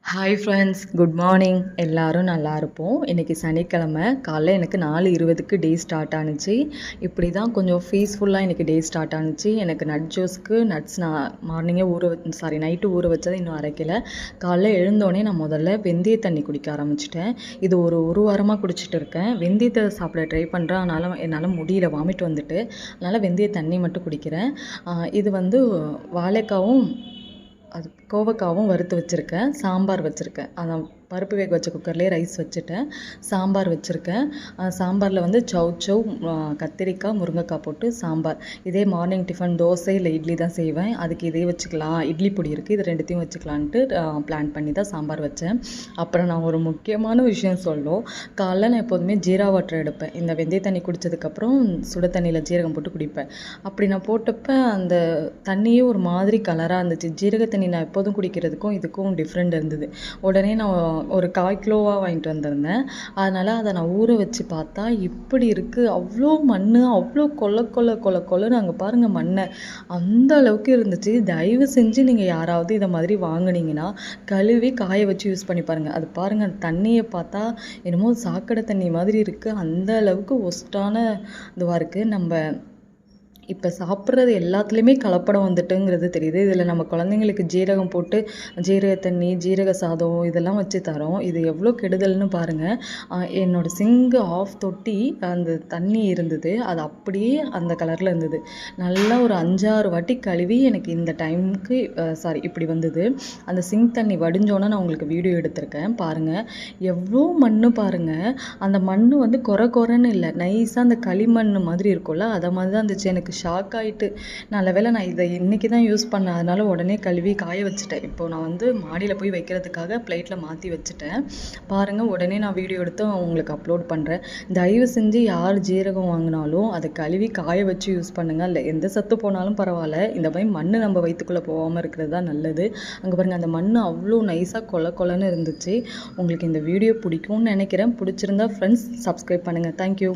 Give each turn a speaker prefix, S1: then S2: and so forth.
S1: Hi friends, good morning. எல்லாரும் நல்லா இருப்போம். இன்றைக்கி சனிக்கிழமை காலைல எனக்கு 4:20க்கு டே ஸ்டார்ட் ஆணுச்சு. இப்படி தான் கொஞ்சம் பீஸ்ஃபுல்லாக இன்றைக்கி டே ஸ்டார்ட் ஆணுச்சு. எனக்கு நட் ஜூஸ்க்கு நட்ஸ் நான் மார்னிங்கே நைட்டு ஊற வச்சதை இன்னும் அரைக்கலை. காலைல எழுந்தோடனே நான் முதல்ல வெந்தய தண்ணி குடிக்க ஆரம்பிச்சிட்டேன். இது ஒரு வாரமாக குடிச்சிட்டு இருக்கேன். வெந்தயத்தை சாப்பிட ட்ரை பண்ணுறேன், அதனால் என்னால் முடியல, வாமிட் வந்துட்டு. அதனால் வெந்தய தண்ணி மட்டும் குடிக்கிறேன். இது வாழைக்காவும் கோவக்காவும் வறுத்து வச்சுருக்கேன். சாம்பார் வச்சுருக்கேன். அதான் பருப்பு வேக வச்ச குக்கர்லேயே ரைஸ் வச்சுட்டேன். சாம்பார் வச்சுருக்கேன். சாம்பாரில் சௌச்சௌ, கத்திரிக்காய், முருங்கைக்காய் போட்டு சாம்பார். இதே மார்னிங் டிஃபன் தோசை இல்லை இட்லி தான் செய்வேன். அதுக்கு இதே வச்சுக்கலாம், இட்லி பொடி இருக்குது, இது ரெண்டுத்தையும் வச்சுக்கலான்ட்டு பிளான் பண்ணி தான் சாம்பார் வச்சேன். அப்புறம் நான் ஒரு முக்கியமான விஷயம் சொல்லணும். காலைல நான் எப்போதுமே ஜீரா வாட்டர் எடுப்பேன். இந்த வெந்தய தண்ணி குடித்ததுக்கப்புறம் சுட தண்ணியில் ஜீரகம் போட்டு குடிப்பேன். அப்படி நான் போட்டப்போ அந்த தண்ணியே ஒரு மாதிரி கலராக இருந்துச்சு. ஜீரக தண்ணி நான் எப்போதும் குடிக்கிறதுக்கும் இதுக்கும் டிஃப்ரெண்ட் இருந்தது. உடனே நான் ஒரு 1/4 கிலோவாக வாங்கிட்டு வந்திருந்தேன். அதனால் அதை நான் ஊற வச்சு பார்த்தா இப்படி இருக்குது. அவ்வளோ மண், அவ்வளோ கொல்ல நாங்கள் பாருங்கள் மண்ணை, அந்த அளவுக்கு இருந்துச்சு. தயவு செஞ்சு நீங்கள் யாராவது இதை மாதிரி வாங்கினீங்கன்னா கழுவி காய வச்சு யூஸ் பண்ணி பாருங்கள். அது பாருங்கள், தண்ணியை பார்த்தா என்னமோ சாக்கடை தண்ணி மாதிரி இருக்குது. அந்த அளவுக்கு ஒஸ்ட்டான இதுவாக இருக்குது. நம்ம இப்போ சாப்பிட்றது எல்லாத்துலேயுமே கலப்படம் வந்துட்டுங்கிறது தெரியுது. இதில் நம்ம குழந்தைங்களுக்கு ஜீரகம் போட்டு ஜீரக தண்ணி, ஜீரக சாதம் இதெல்லாம் வச்சு தரோம். இது எவ்வளோ கெடுதல்னு பாருங்கள். என்னோடய சிங்கு ஆஃப் தொட்டி அந்த தண்ணி இருந்தது, அது அப்படியே அந்த கலரில் இருந்தது. நல்லா ஒரு 5-6 வாட்டி கழுவி எனக்கு இந்த டைமுக்கு இப்படி வந்தது. அந்த சிங்க் தண்ணி வடிஞ்சோன்னே நான் உங்களுக்கு வீடியோ எடுத்திருக்கேன் பாருங்கள். எவ்வளோ மண் பாருங்கள். அந்த மண் கொரன்னு இல்லை, நைஸாக அந்த களிமண் மாதிரி இருக்கும்ல, அதை மாதிரி தான் இருந்துச்சு. எனக்கு ஷாக் ஆகிட்டு, நல்ல வேளை நான் இதை இன்றைக்கி தான் யூஸ் பண்ணேன். அதனால் உடனே கழுவி காய வச்சுட்டேன். இப்போது நான் மாடியில் போய் வைக்கிறதுக்காக பிளேட்டில் மாற்றி வச்சுட்டேன். பாருங்கள், உடனே நான் வீடியோ எடுத்து உங்களுக்கு அப்லோட் பண்ணுறேன். தயவு செஞ்சு யார் ஜீரகம் வாங்கினாலும் அதை கழுவி காய வச்சு யூஸ் பண்ணுங்கள். இல்லை எந்த சத்து போனாலும் பரவாயில்ல, இந்த மாதிரி மண் நம்ம வயிற்றுக்குள்ளே போகாமல் இருக்கிறது தான் நல்லது. அங்கே பாருங்கள், அந்த மண் அவ்வளோ நைஸாக கொலன்னு இருந்துச்சு. உங்களுக்கு இந்த வீடியோ பிடிக்கும்னு நினைக்கிறேன். பிடிச்சிருந்தா ஃப்ரெண்ட்ஸ் சப்ஸ்கிரைப் பண்ணுங்கள். தேங்க்யூ.